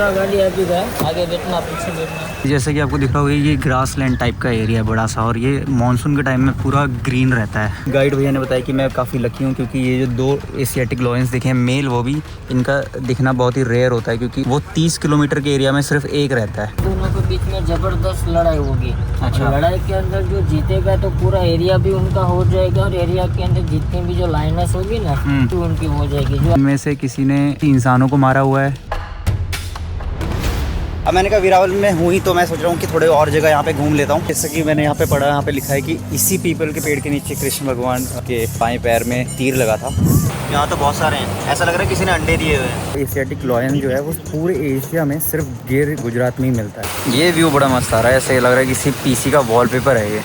दूसरा गाड़ी अभी गया, आगे बैठना पीछे बैठना। जैसे कि आपको दिख रहा होगा ये ग्रास लैंड टाइप का एरिया है बड़ा सा, और ये मानसून के टाइम में पूरा ग्रीन रहता है। गाइड भैया ने बताया कि मैं काफ़ी लकी हूँ क्योंकि ये जो 2 एशियाटिक लॉयंस दिखे हैं मेल, वो भी इनका दिखना बहुत ही रेयर होता है क्योंकि वो 30 किलोमीटर के एरिया में सिर्फ एक रहता है। दोनों के बीच में जबरदस्त लड़ाई होगी। अच्छा। लड़ाई के अंदर जो जीतेगा तो पूरा एरिया भी उनका हो जाएगा, और एरिया के अंदर जितनी भी जो लाइनस होगी ना तो उनकी हो जाएगी। जो इनमें से किसी ने इंसानों को मारा हुआ है। अब मैंने कहा वीरावल में हूँ ही तो मैं सोच रहा हूँ कि थोड़े और जगह यहाँ पे घूम लेता हूँ। जैसे कि मैंने यहाँ पे पढ़ा, यहाँ पे लिखा है कि इसी पीपल के पेड़ के नीचे कृष्ण भगवान के बाएं पैर में तीर लगा था। यहाँ तो बहुत सारे हैं, ऐसा लग रहा है किसी ने अंडे दिए हुए हैं। एशियाटिक लॉयन जो है वो पूरे एशिया में सिर्फ गिर गुजरात में ही मिलता है। ये व्यू बड़ा मस्त आ रहा है, ऐसे लग रहा है किसी पीसी का वॉलपेपर है ये।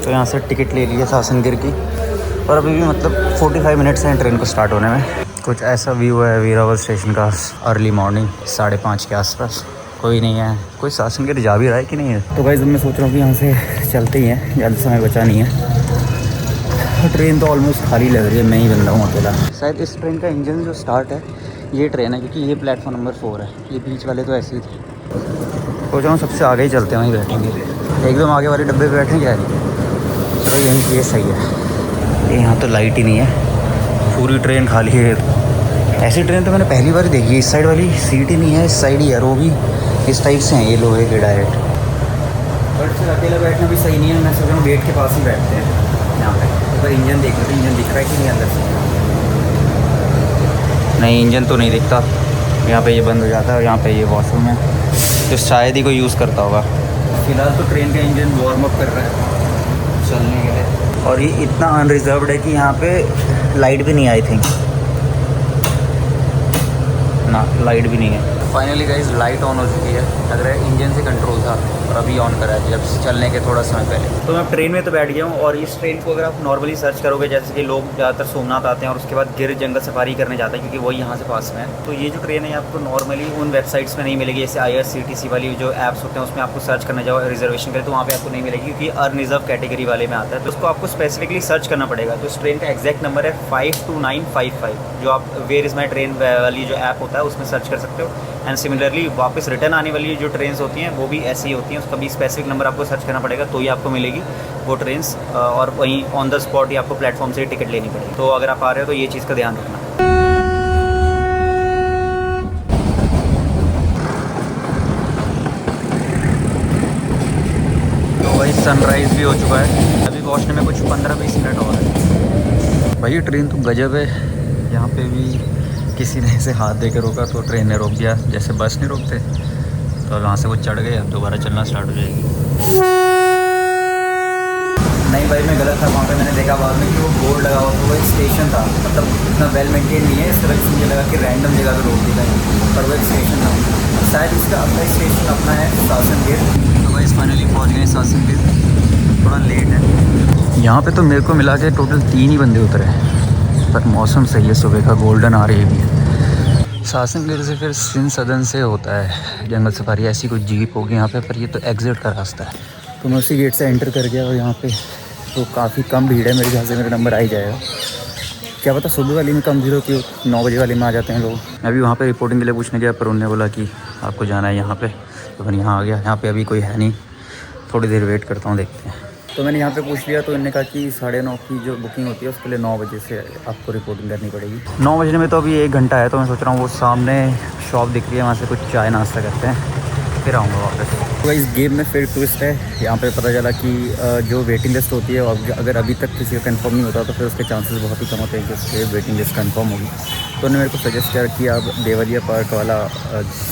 तो यहाँ से टिकट ले लिया सासन गिर की, और अभी भी मतलब 45 मिनट्स हैं ट्रेन को स्टार्ट होने में। कुछ ऐसा व्यू है वीरावल स्टेशन का अर्ली मॉर्निंग 5:30 के आसपास। कोई नहीं है, कोई सासन गिर जा भी रहा है कि नहीं है। तो भाई मैं सोच रहा हूँ कि यहाँ से चलते ही हैं, ज़्यादा समय बचा नहीं है। ट्रेन तो ऑलमोस्ट खाली लग रही है, मैं ही बन रहा हूँ अकेला। शायद इस ट्रेन का इंजन जो स्टार्ट है ये ट्रेन है, क्योंकि ये प्लेटफॉर्म नंबर 4 है। ये बीच वाले तो ऐसे ही थे। सोच रहा हूँ सबसे आगे ही चलते हैं, वहीं बैठेंगे। एकदम आगे वाले डब्बे पर बैठेंगे यार। चलो ये सही है। यहाँ तो लाइट ही नहीं है, पूरी ट्रेन खाली है। ऐसी ट्रेन तो मैंने पहली बार देखी है। इस साइड वाली सीट ही नहीं है, इस साइड ही है, वो भी इस टाइप से हैं ये लोहे के डायरेक्ट। बट फिर अकेला बैठना भी सही नहीं है, मैं सोच रहा हूँ गेट के पास ही बैठते हैं यहाँ पे। एक बार इंजन देख लेते, इंजन दिख रहा है कि नहीं अंदर से। नहीं, इंजन तो नहीं दिखता। यहाँ पे ये बंद हो जाता है, और यहाँ पे ये वॉशरूम है जो शायद ही कोई यूज़ करता होगा। फिलहाल तो ट्रेन का इंजन वार्म अप कर रहा है चलने के लिए। और ये इतना अनरिजर्व्ड है कि यहाँ पे लाइट भी नहीं, आई थिंक ना, लाइट भी नहीं है। फाइनली गाइस लाइट ऑन हो चुकी है। लग रहा है इंजन से कंट्रोल था और अभी ऑन करा है जब चलने के थोड़ा समय पहले। तो मैं ट्रेन में तो बैठ गया हूँ, और इस ट्रेन को अगर आप नॉर्मली सर्च करोगे, जैसे कि लोग ज़्यादातर सोमनाथ आते हैं और उसके बाद गिर जंगल सफारी करने जाते हैं क्योंकि वही यहाँ से पास में है। तो ये जो ट्रेन है आपको नॉर्मली उन वेबसाइट्स में नहीं मिलेगी, जैसे IRCTC वाली जो ऐप्स होते हैं उसमें आपको सर्च करने जाओ रिजर्वेशन करें तो वहाँ पे आपको नहीं मिलेगी, क्योंकि अनरिजर्व कैटेगरी वाले में आता है। तो उसको आपको स्पेसिफिकली सर्च करना पड़ेगा। तो इस ट्रेन का एग्जैक्ट नंबर है 52955, जो आप वेयर इज़ माई ट्रेन वाली जो ऐप होता है उसमें सर्च कर सकते हो। एंड सिमिलरली वापस रिटर्न आने वाली जो ट्रेन्स होती हैं वो भी ऐसी ही होती हैं, उसका भी स्पेसिफिक नंबर आपको सर्च करना पड़ेगा तो ही आपको मिलेगी वो ट्रेन्स, और वहीं ऑन द स्पॉट ही आपको प्लेटफॉर्म से ही टिकट लेनी पड़ेगी। तो अगर आप आ रहे हो तो ये चीज़ का ध्यान रखना। तो भाई सनराइज़ भी हो चुका है, अभी पहुँचने में कुछ 15-20 मिनट और है। भाई ये ट्रेन तो गजब है। यहाँ पे भी किसी ने ऐसे हाथ दे के रोका तो ट्रेन ने रोक दिया, जैसे बस नहीं रोकते। तो वहाँ से वो चढ़ गए, अब दोबारा चलना स्टार्ट हो जाएगी। नहीं भाई मैं गलत था, वहाँ पे मैंने देखा बाद में कि वो बोर्ड लगा हुआ था, वो एक स्टेशन था, मतलब इतना वेल मेंटेन नहीं है, इस तरह से मुझे लगा कि रैंडम जगह पे रोक दिया है, पर वो एक स्टेशन था। शायद इसका अपना स्टेशन अपना है सासन गिर। तो भाई फाइनली पहुँच गए सासन गिर, थोड़ा लेट है। यहाँ पे तो मेरे को मिला के टोटल 3 ही बंदे उतरे हैं, पर मौसम सही है, सुबह का गोल्डन आ रही है। सासन गिर से फिर सिंध सदन से होता है जंगल सफारी, ऐसी कोई जीप होगी यहाँ पे, पर ये तो एग्जिट का रास्ता है। तो मैं उसी गेट से एंटर कर गया, और यहाँ पे तो काफ़ी कम भीड़ है, मेरे ख्याल से मेरा नंबर आ ही जाएगा। क्या पता सुबह वाली में कम भीड़ होती हो, 9 बजे वाले में आ जाते हैं लोग। अभी वहाँ पे रिपोर्टिंग के लिए पूछने गया, पर उन्होंने बोला कि आपको जाना है यहाँ पे, तो मैंने यहाँ आ गया। यहाँ पे अभी कोई है नहीं, थोड़ी देर वेट करता हूँ, देखते हैं। तो मैंने यहाँ पे पूछ लिया, तो इन्होंने कहा कि 9:30 की जो बुकिंग होती है उसके लिए 9 बजे से आपको रिपोर्टिंग करनी पड़ेगी। 9 बजने में तो अभी 1 घंटा है, तो मैं सोच रहा हूँ वो सामने शॉप दिख रही है, वहाँ से कुछ चाय नाश्ता करते हैं, फिर आऊँगा वापस। तो इस गेम में फिर ट्विस्ट है, यहाँ पे पता चला कि जो वेटिंग लिस्ट होती है, अगर अभी तक किसी का कंफर्म नहीं होता तो फिर उसके चांसेस बहुत ही कम होते हैं कि उसके वेटिंग लिस्ट कंफर्म होगी। तो उन्होंने मेरे को सजेस्ट किया कि आप देवलिया पार्क वाला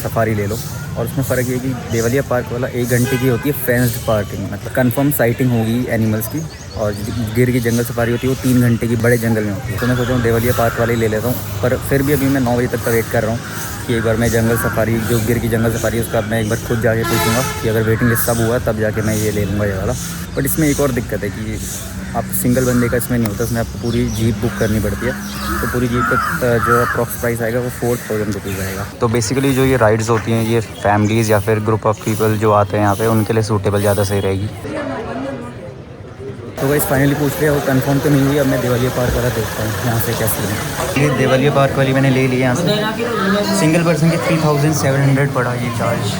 सफारी ले लो, और उसमें फ़र्क ये है कि देवलिया पार्क वाला 1 घंटे की होती है फेंस्ड पार्किंग, मतलब कंफर्म साइटिंग होगी एनिमल्स की, और गिर की जंगल सफारी होती है वो 3 घंटे की बड़े जंगल में होती है। तो मैं सोच रहा हूँ देवलिया पार्क वाले ही ले लेता हूँ, पर फिर भी अभी मैं 9 बजे तक का वेट कर रहा हूँ कि एक बार मैं जंगल सफारी, जो गिर की जंगल सफारी है उसका मैं एक बार खुद जाके पूछूंगा कि अगर वेटिंग लिस्ट सब हुआ तब जाके मैं ये ले लूँगा ये वाला। बट इसमें एक और दिक्कत है कि आप सिंगल बंदे का इसमें नहीं होता, इसमें आपको पूरी जीप बुक करनी पड़ती है। तो पूरी जीप का जो अप्रॉक्स प्राइस आएगा वो 4000 रुपीज़ आएगा। तो बेसिकली जो ये राइड्स होती हैं ये फैमिलीज़ या फिर ग्रुप ऑफ पीपल जो आते हैं यहाँ पे उनके लिए सूटेबल ज़्यादा सही रहेगी। तो गाइस फाइनली पूछ लिया, वो कंफर्म तो नहीं हुई। अब मैं देवालिया पार्क वाला देखता हूँ यहाँ से कैसे है। ये देवालिया पार्क वाली मैंने ले ली यहाँ से। सिंगल पर्सन के 3700 पड़ा ये चार्ज।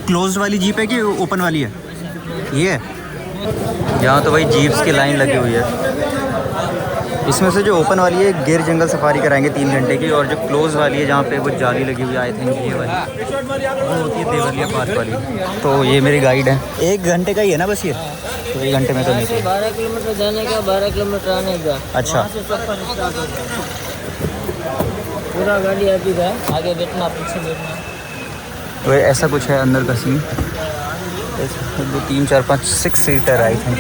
क्लोज्ड वाली जीप है कि ओपन वाली है? ये है यहाँ तो भाई जीप्स की लाइन लगी हुई है। इसमें से जो ओपन वाली है गिर जंगल सफारी कराएंगे 3 घंटे की, और जो क्लोज वाली है जहाँ पे वो जाली लगी हुई है, आई थिंक ये वाली वो होती है देवलिया पार्क वाली। तो ये मेरी गाइड है। 1 घंटे का ही है ना बस ये? तो 1 घंटे में तो नहीं। 12 किलोमीटर जाने का, 12 किलोमीटर आने का। अच्छा, पूरा गाड़ी अभी है, आगे बैठना पीछे बैठना। तो ऐसा कुछ है अंदर का सीन। 2 3 4 5 6 seater I think.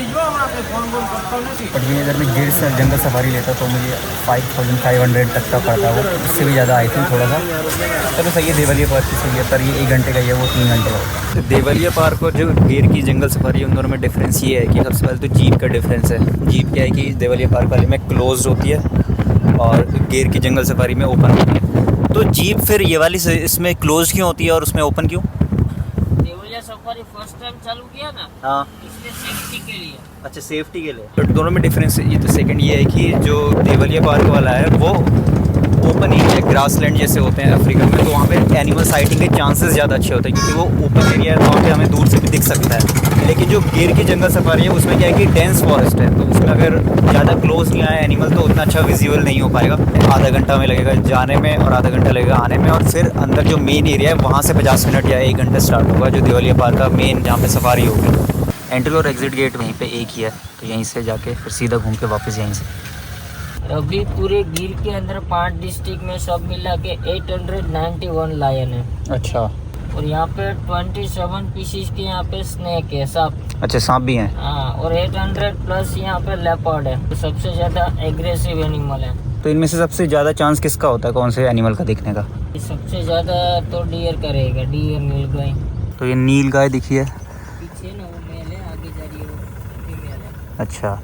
और ये अगर मैं गिर से जंगल सफारी लेता तो मुझे 5500 तक का पड़ता, वो उससे भी ज़्यादा आई थिंक थोड़ा सा। चलो सही है, देवलिया पार्क की सही है, पर ये 1 घंटे का ही है, वो 3 घंटे का। देवलिया पार्क और जो गिर की जंगल सफारी है उन दोनों में डिफरेंस ये है कि सबसे पहले तो जीप का डिफरेंस है। जीप क्या है कि देवलिया पार्क वाले में क्लोज होती है और गिर की जंगल सफारी में ओपन होती है। तो जीप फिर ये वाली इसमें क्लोज क्यों होती है और उसमें ओपन क्यों? सफारी फर्स्ट टाइम चालू किया ना, हाँ, इसलिए सेफ्टी के लिए। अच्छा, सेफ्टी के लिए। तो दोनों में डिफरेंस ये तो सेकंड ये है कि जो देवलिया पार्क वाला है वो ओपन ही है, ग्रासलैंड जैसे होते हैं अफ्रीका में, तो वहाँ पे एनिमल साइटिंग के चांसेस ज़्यादा अच्छे होते हैं क्योंकि वो ओपन एरिया है, वहाँ पे हमें दूर से भी दिख सकता है। लेकिन जो गिर की जंगल सफारी है उसमें क्या है कि डेंस फॉरेस्ट है, तो उसमें अगर ज़्यादा क्लोज नहीं आया एनिमल तो उतना अच्छा विजुअल नहीं हो पाएगा। आधा घंटा में लगेगा जाने में और आधा घंटा लगेगा आने में, और फिर अंदर जो मेन एरिया है वहाँ से 50 मिनट या 1 घंटा स्टार्ट होगा, जो देवलिया पार्क का मेन जहाँ पे सफारी होगी। एंट्री और एग्जिट गेट वहीं पे एक ही है, तो यहीं से जाके फिर सीधा घूम के वापस यहीं से। अभी पूरे गिर के अंदर 5 डिस्ट्रिक्ट में सब मिला के 891 लायन है। अच्छा, और यहाँ पे 27 पीसीज के यहाँ पे स्नेक है, सांप। अच्छा, सांप भी हैं? हाँ, और 800 प्लस यहाँ पे लेपर्ड है, तो सबसे ज्यादा एग्रेसिव एनिमल है। तो इनमें से सबसे ज़्यादा चांस किसका होता है, कौन से एनिमल का दिखने का? सबसे ज्यादा तो डियर करेगा, डियर नीलगाय। तो ये नील गाय दिखी है पीछे ना, वो मेल है, आगे जा रही है वो फीमेल है। अच्छा,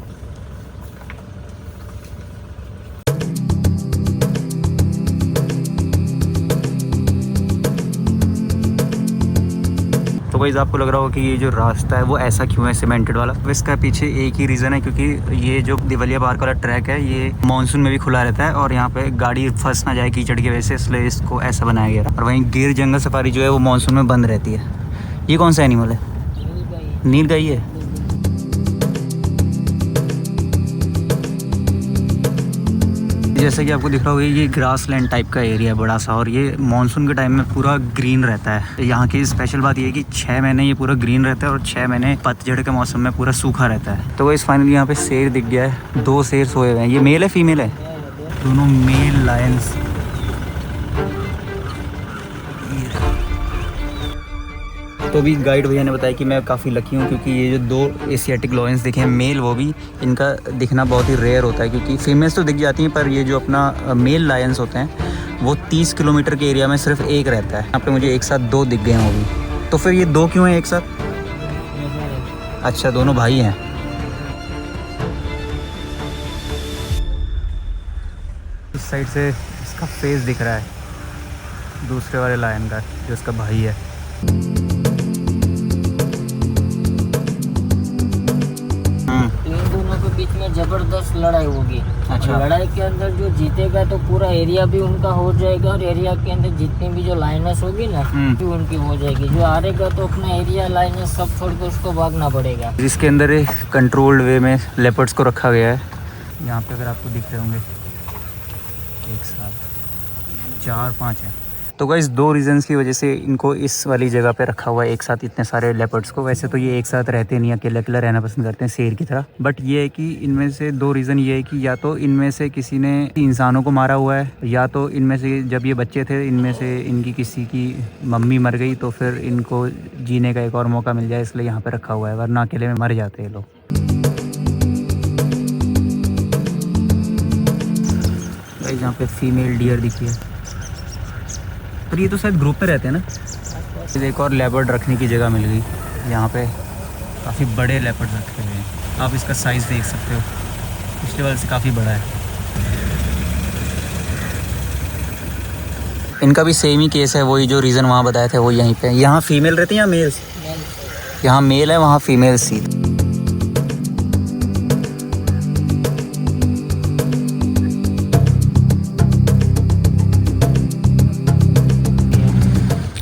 तो गाइस आपको लग रहा होगा कि ये जो रास्ता है वो ऐसा क्यों है सीमेंटेड वाला। तो इसका पीछे एक ही रीज़न है, क्योंकि ये जो देवलिया पार्क वाला ट्रैक है ये मानसून में भी खुला रहता है और यहाँ पे गाड़ी फंस ना जाए कीचड़ की वजह से, इसलिए इसको ऐसा बनाया गया। और वहीं गिर जंगल सफारी जो है वो मानसून में बंद रहती है। ये कौन सा एनिमल है? नील गाय है। जैसे कि आपको दिख रहा होगा ये ग्रासलैंड टाइप का एरिया है बड़ा सा, और ये मानसून के टाइम में पूरा ग्रीन रहता है। यहाँ की स्पेशल बात ये है कि 6 महीने ये पूरा ग्रीन रहता है और 6 महीने पतझड़ के मौसम में पूरा सूखा रहता है। तो इस फाइनली यहाँ पे शेर दिख गया है, 2 शेर सोए हुए हैं। ये मेल है फीमेल है? दोनों मेल लायंस। तो अभी गाइड भैया ने बताया कि मैं काफ़ी लकी हूँ क्योंकि ये जो 2 एशियाटिक लायंस दिखे हैं मेल, वो भी इनका दिखना बहुत ही रेयर होता है क्योंकि फीमेल्स तो दिख जाती हैं, पर ये जो अपना मेल लायंस होते हैं वो 30 किलोमीटर के एरिया में सिर्फ एक रहता है। यहाँ पे मुझे एक साथ 2 दिख गए हैं वो भी। तो फिर ये 2 क्यों हैं एक साथ? अच्छा, दोनों भाई हैं। इस साइड से इसका फेस दिख रहा है दूसरे वाले लायन का, जो इसका भाई है। बीच में जबरदस्त लड़ाई होगी। अच्छा। लड़ाई के अंदर जो जीतेगा तो पूरा एरिया भी उनका हो जाएगा, और एरिया के अंदर जितनी भी जो लाइनस होगी ना भी उनकी हो जाएगी। जो हारेगा तो अपना एरिया लाइनस सब छोड़ कर उसको भागना पड़ेगा। इसके अंदर एक कंट्रोल्ड वे में लेपर्ड्स को रखा गया है। यहाँ पे अगर आपको दिख रहे होंगे एक साथ 4-5 हैं। तो गाइस 2 रीज़न्स की वजह से इनको इस वाली जगह पे रखा हुआ है एक साथ, इतने सारे लेपर्ड्स को। वैसे तो ये एक साथ रहते नहीं, अकेले अकेला रहना पसंद करते हैं शेर की तरह। बट ये है कि इनमें से 2 रीज़न ये है कि या तो इनमें से किसी ने इंसानों को मारा हुआ है, या तो इनमें से जब ये बच्चे थे इनमें से इनकी किसी की मम्मी मर गई तो फिर इनको जीने का एक और मौका मिल जाए, इसलिए यहाँ पर रखा हुआ है, वरना अकेले में मर जाते हैं लोग। यहाँ पे फीमेल डियर दिखी है, पर ये तो शायद ग्रुप पे रहते हैं ना। एक और लेपर्ड रखने की जगह मिल गई। यहाँ पे काफ़ी बड़े लेपर्ड रखे हुए हैं, आप इसका साइज़ देख सकते हो, पिछले वाले से काफ़ी बड़ा है। इनका भी सेम ही केस है, वही जो रीज़न वहाँ बताए थे वो यहीं पे। यहाँ फीमेल रहती हैं या मेल्स? यहाँ मेल है, वहाँ फीमेल सीट।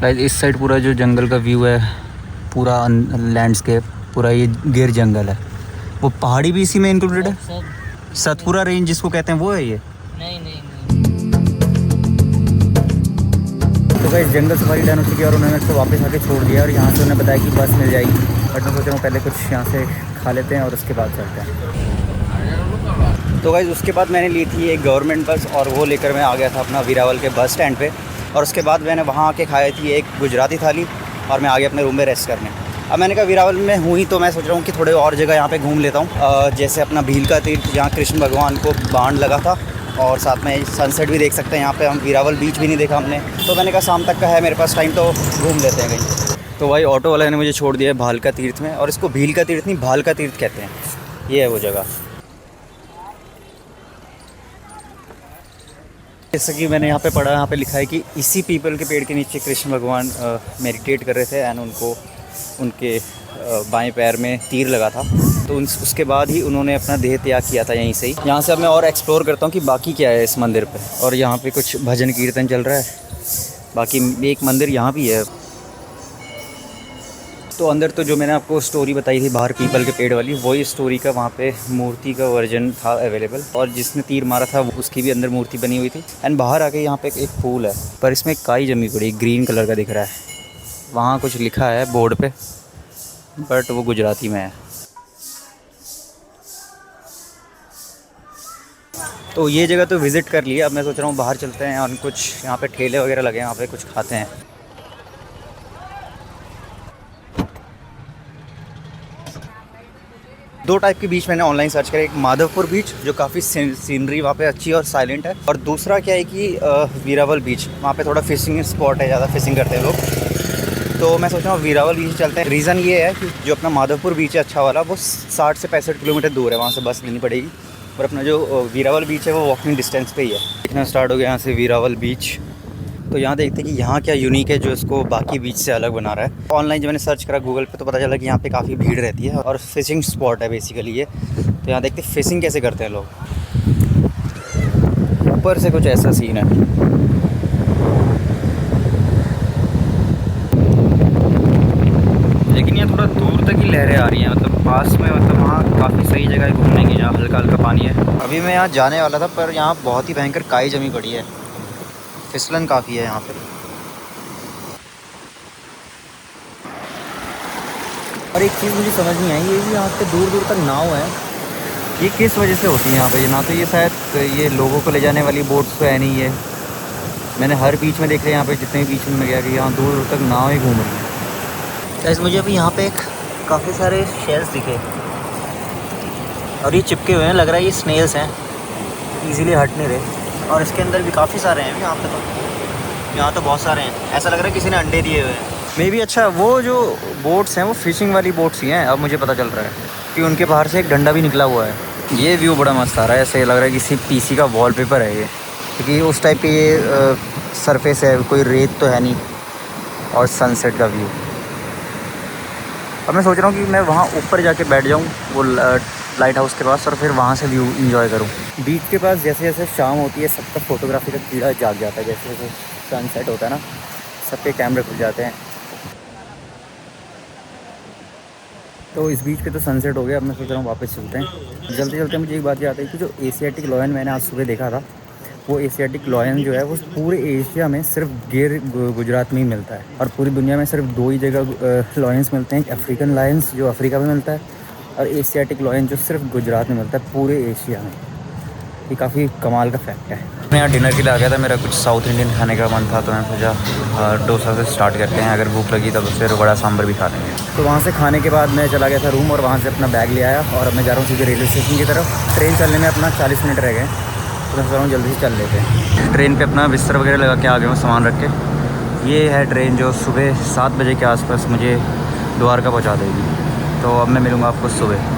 इस साइड पूरा जो जंगल का व्यू है, पूरा लैंडस्केप, पूरा ये गिर जंगल है। वो पहाड़ी भी इसी में इंक्लूडेड है? सतपुरा रेंज जिसको कहते हैं वो है ये? नहीं नहीं। तो भाई जंगल सफारी डन हो चुकी है और उन्होंने तो वापस आके छोड़ दिया और यहाँ से उन्होंने बताया कि बस मिल जाएगी। बट मैं सोच रहा हूँ पहले कुछ यहाँ से खा लेते हैं और उसके बाद चलते हैं। तो गाइस उसके बाद मैंने ली थी एक गवर्नमेंट बस और वो लेकर मैं आ गया था अपना वीरावल के बस स्टैंड पे। और उसके बाद मैंने वहाँ आके खाई थी एक गुजराती थाली और मैं आ गया अपने रूम में रेस्ट करने। अब मैंने कहा वीरावल में हुई तो मैं सोच रहा हूँ कि थोड़े और जगह यहाँ पे घूम लेता हूँ, जैसे अपना भील का तीर्थ जहाँ कृष्ण भगवान को बाण लगा था, और साथ में सनसेट भी देख सकते हैं यहाँ पे। हम वीरावल बीच भी नहीं देखा हमने, तो मैंने कहा शाम तक का है मेरे पास टाइम तो घूम लेते हैं कहीं। तो भाई ऑटो वाले ने मुझे छोड़ दिया है भालका तीर्थ में, और इसको भील का तीर्थ नहीं भालका तीर्थ कहते हैं। ये है वो जगह। जैसा कि मैंने यहाँ पे पढ़ा, यहाँ पे लिखा है कि इसी पीपल के पेड़ के नीचे कृष्ण भगवान मेडिटेट कर रहे थे एंड उनको उनके बाएं पैर में तीर लगा था, तो उसके बाद ही उन्होंने अपना देह त्याग किया था यहीं से ही। यहाँ से अब मैं और एक्सप्लोर करता हूँ कि बाकी क्या है इस मंदिर पे। और यहाँ पे कुछ भजन कीर्तन चल रहा है, बाकी एक मंदिर यहाँ भी है। तो अंदर तो जो मैंने आपको स्टोरी बताई थी बाहर पीपल के पेड़ वाली, वही स्टोरी का वहाँ पे मूर्ति का वर्जन था अवेलेबल, और जिसने तीर मारा था उसकी भी अंदर मूर्ति बनी हुई थी। एंड बाहर आके यहाँ पे एक फूल है, पर इसमें काई जमी पड़ी, ग्रीन कलर का दिख रहा है। वहाँ कुछ लिखा है बोर्ड पे, बट वो गुजराती में है। तो ये जगह तो विज़िट कर लिया, अब मैं सोच रहा हूँ बाहर चलते हैं और कुछ यहाँ पे ठेले वगैरह लगे हैं, यहाँ पे कुछ खाते हैं। दो टाइप के बीच मैंने ऑनलाइन सर्च करा, एक माधवपुर बीच जो काफ़ी सीनरी वहाँ पे अच्छी और साइलेंट है, और दूसरा क्या है कि वीरावल बीच, वहाँ पे थोड़ा फिशिंग स्पॉट है, ज़्यादा फिशिंग करते हैं लोग। तो मैं सोच रहा हूँ वीरावल बीच चलते हैं। रीज़न ये है कि जो अपना माधवपुर बीच है अच्छा वाला, वो 60 से 65 किलोमीटर दूर है, वहाँ से बस लेनी पड़ेगी। और अपना जो वीरावल बीच है वो वॉकिंग डिस्टेंस पे ही है। देखना स्टार्ट हो गया यहाँ से वीरावल बीच। तो यहाँ देखते हैं कि यहाँ क्या यूनिक है जो इसको बाकी बीच से अलग बना रहा है। ऑनलाइन जब मैंने सर्च करा गूगल पे तो पता चला कि यहाँ पे काफ़ी भीड़ रहती है और फिशिंग स्पॉट है बेसिकली ये। तो यहाँ देखते हैं फिशिंग कैसे करते हैं लोग। ऊपर से कुछ ऐसा सीन है। लेकिन यहाँ थोड़ा दूर तक ही लहरें आ रही हैं, मतलब पास में, मतलब वहाँ काफ़ी सही जगह है घूमने की जहाँ हल्का हल्का पानी है। अभी मैं यहाँ जाने वाला था, पर यहाँ बहुत ही भयंकर काई जमी पड़ी है, फिसलन काफ़ी है यहाँ पे। और एक चीज़ मुझे समझ नहीं आई, ये भी यहाँ पे दूर दूर तक नाव है, ये किस वजह से होती है यहाँ पे? ना तो ये शायद ये लोगों को ले जाने वाली बोट्स तो है नहीं है। मैंने हर बीच में देख रहे यहाँ पे, जितने बीच में गया कि यहाँ दूर दूर तक नाव ही घूम रही है। गाइस मुझे अभी यहाँ पे एक काफ़ी सारे शेल्स दिखे और ये चिपके हुए हैं, लग रहा है ये स्नेल्स हैं, इजीली हट नहीं रहे। और इसके अंदर भी काफ़ी सारे हैं यहाँ पे, तो यहाँ तो बहुत सारे हैं, ऐसा लग रहा है किसी ने अंडे दिए हुए हैं मे बी। अच्छा वो जो बोट्स हैं वो फिशिंग वाली बोट्स ही हैं, अब मुझे पता चल रहा है कि उनके बाहर से एक डंडा भी निकला हुआ है। ये व्यू बड़ा मस्त आ रहा है, ऐसे लग रहा है किसी पीसी का वॉलपेपर है ये, क्योंकि उस टाइप की ये सरफेस है, कोई रेत तो है नहीं, और सनसेट का व्यू। अब मैं सोच रहा हूँ कि मैं वहाँ ऊपर जाके बैठ जाऊँ वो लाइट हाउस के पास, और फिर वहाँ से व्यू एंजॉय करूँ। बीच के पास जैसे जैसे शाम होती है सबका फोटोग्राफी का कीड़ा जाग जाता है, जैसे जैसे सनसेट होता है ना, सबके कैमरे खुल जाते हैं। तो इस बीच पे तो सनसेट हो गया, अब मैं सोच रहा हूँ वापस चलते हैं। जल्दी चलते मुझे एक बात याद आई कि जो एशियाटिक लॉयन मैंने आज सुबह देखा था, वो एशियाटिक लॉयन जो है वो पूरे एशिया में सिर्फ गिर गुजरात में ही मिलता है, और पूरी दुनिया में सिर्फ 2 ही जगह लॉयंस मिलते हैं। अफ्रीकन लायंस जो अफ्रीका में मिलता है, और एशियाटिक लॉयन जो सिर्फ गुजरात में मिलता है पूरे एशिया में। ये काफ़ी कमाल का फैक्ट है। मैं यहाँ डिनर के लिए आ गया था, मेरा कुछ साउथ इंडियन खाने का मन था, तो मैं सोचा डोसा से स्टार्ट करते हैं, अगर भूख लगी तब फिर वड़ा सांभर भी खा लेंगे। तो वहाँ से खाने के बाद मैं चला गया था रूम, और वहाँ से अपना बैग ले आया, और अब मैं जा रहा हूँ सीधे रेलवे स्टेशन की तरफ। ट्रेन चलने में अपना 40 मिनट रह गए, तो मैं सोच रहा हूँ जल्दी से चल लेते हैं। ट्रेन पे अपना बिस्तर वगैरह लगा के आ गया हूँ सामान रख के। ये है ट्रेन जो सुबह 7 बजे के आसपास मुझे द्वारका पहुँचा देगी, तो अब मैं मिलूँगा आपको सुबह।